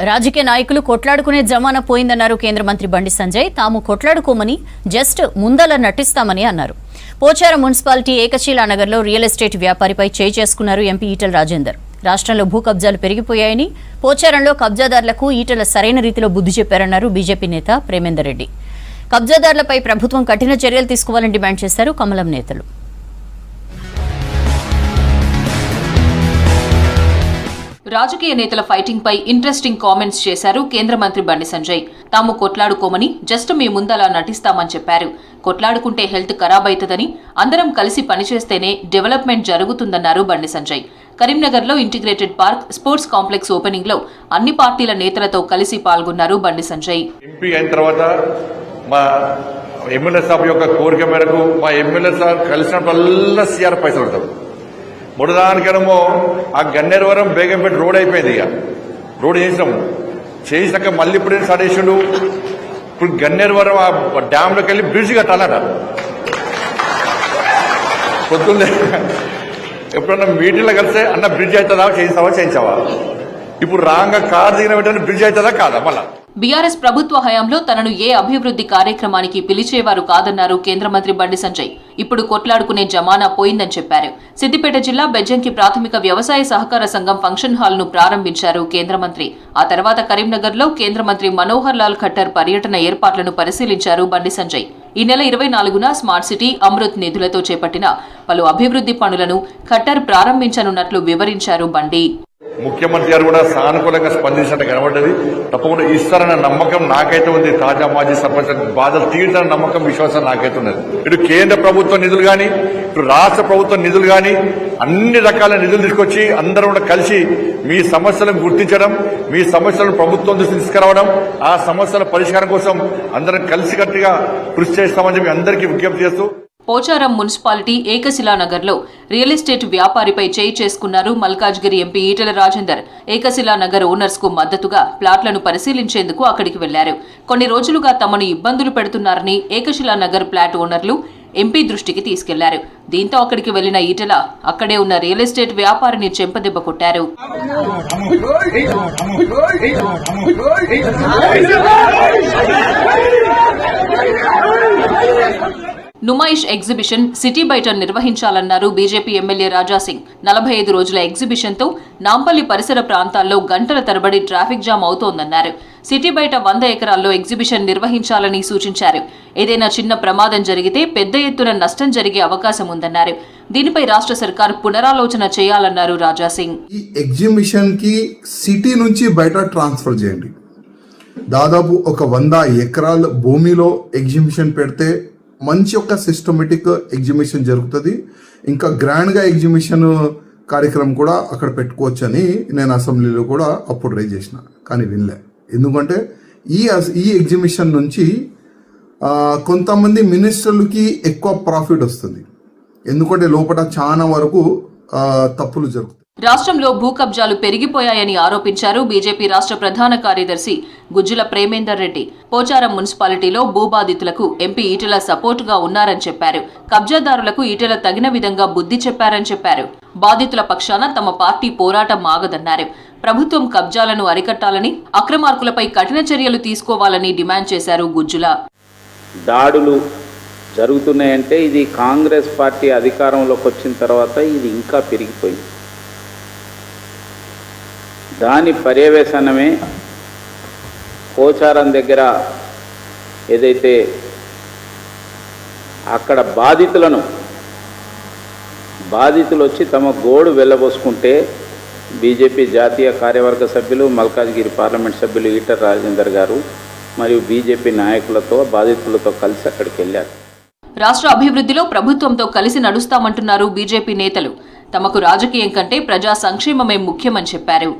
రాజకీయ నాయకులు కొట్లాడుకునే జమానా పోయిందన్నారు కేంద్ర మంత్రి బండి సంజయ్. తాము కొట్లాడుకోమని జస్ట్ ముందల నటిస్తామని అన్నారు. పోచారం మున్సిపాలిటీ ఏకశిలా నగర్లో రియల్ ఎస్టేట్ వ్యాపారిపై చేయి చేసుకున్నారు ఎంపీ ఈటెల రాజేందర్. రాష్ట్రంలో భూ కబ్జాలు పెరిగిపోయాయని, పోచారంలో కబ్జాదారులకు ఈటెల సరైన రీతిలో బుద్ధి చెప్పారన్నారు బీజేపీ నేత ప్రేమేందర్ రెడ్డి. కబ్జాదారులపై ప్రభుత్వం కఠిన చర్యలు తీసుకోవాలని డిమాండ్ చేశారు కమలం నేతలు. రాజకీయ నేతల ఫైటింగ్ పై ఇంట్రెస్టింగ్ కామెంట్స్ చేశారు కేంద్ర మంత్రి బండి సంజయ్. తాము కొట్లాడుకోమని జస్ట్ మీ ముందలా నటిస్తామని చెప్పారు. కొట్లాడుకుంటే హెల్త్ ఖరాబ్ అవుతుందని, అందరం కలిసి పనిచేస్తేనే డెవలప్మెంట్ జరుగుతుందన్నారు బండి సంజయ్. కరీంనగర్లో integrated park, sports complex opening లో అన్ని పార్టీల నేతలతో కలిసి పాల్గొన్నారు బండి సంజయ్. ఎంపీ అయిన తర్వాత మా ఎమ్మెల్యే సాబ్ యొక్క కోరిక మేరకు మా ఎమ్మెల్యే సాబ్ కలిసినప్పుడల్లా సీఆర్ పైసలు ఉంటారు. ముడదానికేమో ఆ గన్నేరువరం బేగంపేట రోడ్ అయిపోయింది. ఇక రోడ్ చేసినాక మళ్ళీ ఇప్పుడు స్టార్ట్ చేసిండు. ఇప్పుడు గన్నేరువరం ఆ డ్యాంలోకి వెళ్ళి బ్రిడ్జ్ కట్టాలట. పొద్దున్నే ఎప్పుడన్నా మీటింగ్లో కలిస్తే అన్న బ్రిడ్జ్ అవుతుందా, చేయించావా? ఇప్పుడు రాంగా కారు దిగిన వెంటనే బ్రిడ్జ్ అవుతుందా కాదా? మళ్ళా బీఆర్ఎస్ ప్రభుత్వ హయాంలో తనను ఏ అభివృద్ధి కార్యక్రమానికి పిలిచేవారు కాదన్నారు కేంద్ర మంత్రి బండి సంజయ్. ఇప్పుడు కొట్లాడుకునే జమానా పోయిందని చెప్పారు. సిద్దిపేట జిల్లా బెజ్జంకి ప్రాథమిక వ్యవసాయ సహకార సంఘం ఫంక్షన్ హాల్ ను ప్రారంభించారు కేంద్ర మంత్రి. ఆ తర్వాత కరీంనగర్లో కేంద్ర మంత్రి మనోహర్ లాల్ ఖట్టర్ పర్యటన ఏర్పాట్లను పరిశీలించారు బండి సంజయ్. ఈ నెల 24న స్మార్ట్ సిటీ, అమృత్ నిధులతో చేపట్టిన పలు అభివృద్ధి పనులను ఖట్టర్ ప్రారంభించనున్నట్లు వివరించారు బండి. ముఖ్యమంత్రి గారు కూడా సానుకూలంగా స్పందించినట్టు కనబడ్డది. తప్పకుండా ఇస్తారన్న నమ్మకం నాకైతే ఉంది. తాజా మాజీ సర్పంచ్ బాధలు తీర్చని నమ్మకం, విశ్వాసం నాకైతే ఉన్నది. ఇటు కేంద్ర ప్రభుత్వ నిధులు కానీ, ఇటు రాష్ట్ర ప్రభుత్వ నిధులు కానీ, అన్ని రకాల నిధులు తీసుకొచ్చి అందరూ కూడా కలిసి మీ సమస్యలను గుర్తించడం, మీ సమస్యలను ప్రభుత్వం దృష్టి తీసుకురావడం, ఆ సమస్యల పరిష్కారం కోసం అందరం కలిసికట్టుగా కృషి చేస్తామని చెప్పి అందరికీ విజ్ఞప్తి చేస్తూ పోచారం మున్సిపాలిటీ ఏకశిలా నగర్లో రియల్ ఎస్టేట్ వ్యాపారిపై చేయి చేసుకున్నారు మల్కాజ్గిరి ఎంపీ ఈటెల రాజేందర్. ఏకశిలా నగర్ ఓనర్స్ కు మద్దతుగా ప్లాట్లను పరిశీలించేందుకు అక్కడికి వెళ్లారు. కొన్ని రోజులుగా తమను ఇబ్బందులు పెడుతున్నారని ఏకశిలా నగర్ ప్లాట్ ఓనర్లు ఎంపీ దృష్టికి తీసుకెళ్లారు. దీంతో అక్కడికి వెళ్లిన ఈటెల అక్కడే ఉన్న రియల్ ఎస్టేట్ వ్యాపారిని చెంపదెబ్బ కొట్టారు. నుమాయిష్ ఎగ్జిబిషన్ సిటీ బయట నిర్వహించాలన్నారు బీజేపీ ఎమ్మెల్యే రాజాసింగ్. 45 రోజుల ఎగ్జిబిషన్ తో నాంపల్లి పరిసర ప్రాంతాల్లో గంటల తరబడి ట్రాఫిక్ జామ్ అవుతోందన్నారు. సిటీ బయట 100 ఎకరాల్లో ఎగ్జిబిషన్ నిర్వహించాలని సూచించారు. ఏదైనా చిన్న ప్రమాదం జరిగితే పెద్ద ఎత్తున నష్టం జరిగే అవకాశం ఉందన్నారు. దీనిపై రాష్ట్ర సర్కార్ పునరాలోచన చేయాలన్నారు రాజాసింగ్. ఈ ఎగ్జిబిషన్ కి సిటీ నుంచి బయట ట్రాన్స్ఫర్ చేయండి. దాదాపు ఒక 100 ఎకరాల భూమిలో ఎగ్జిబిషన్ పెడితే మంచి ఒక సిస్టమేటిక్ ఎగ్జిబిషన్ జరుగుతుంది. ఇంకా గ్రాండ్గా ఎగ్జిబిషన్ కార్యక్రమం కూడా అక్కడ పెట్టుకోవచ్చని నేను అసెంబ్లీలో కూడా అప్పుడు రైజ్ చేసిన, కానీ వినలే. ఎందుకంటే ఈ ఎగ్జిబిషన్ నుంచి కొంతమంది మినిస్టర్లకి ఎక్కువ ప్రాఫిట్ వస్తుంది. ఎందుకంటే లోపల చాలా వరకు తప్పులు జరుగుతాయి. రాష్ట్రంలో భూ కబ్జాలు పెరిగిపోయాయని ఆరోపించారు బీజేపీ రాష్ట్ర ప్రధాన కార్యదర్శి గుజ్జుల ప్రేమేందర్ రెడ్డి. పోచారం మున్సిపాలిటీలో భూబాధితులకు ఎంపీ ఈటెల సపోర్టుగా ఉన్నారని చెప్పారు. కబ్జాదారులకు ఈటెల తగిన విధంగా బుద్ధి చెప్పారని చెప్పారు. బాధితుల పక్షాన తమ పార్టీ పోరాటం ఆగదన్నారు. ప్రభుత్వం కబ్జాలను అరికట్టాలని, అక్రమార్కులపై కఠిన చర్యలు తీసుకోవాలని డిమాండ్ చేశారు గుజ్జుల. దాడులు జరుగుతున్నాయంటే ఇది కాంగ్రెస్ పార్టీ అధికారంలోకి వచ్చిన తర్వాత ఇది ఇంకా పెరిగిపోయింది. దాని పర్యవేక్షణమే పోచారం దగ్గర ఏదైతే అక్కడ బాధితులు వచ్చి తమ గోడు వెళ్ళబోసుకుంటే బీజేపీ జాతీయ కార్యవర్గ సభ్యులు, మల్కాజ్గిరి పార్లమెంట్ సభ్యులు ఈటెల రాజేందర్ గారు మరియు బీజేపీ నాయకులతో బాధితులతో కలిసి అక్కడికి వెళ్ళారు. రాష్ట్ర అభివృద్ధిలో ప్రభుత్వంతో కలిసి నడుస్తామంటున్నారు బీజేపీ నేతలు. తమకు రాజకీయం కంటే ప్రజా సంక్షేమమే ముఖ్యమని చెప్పారు.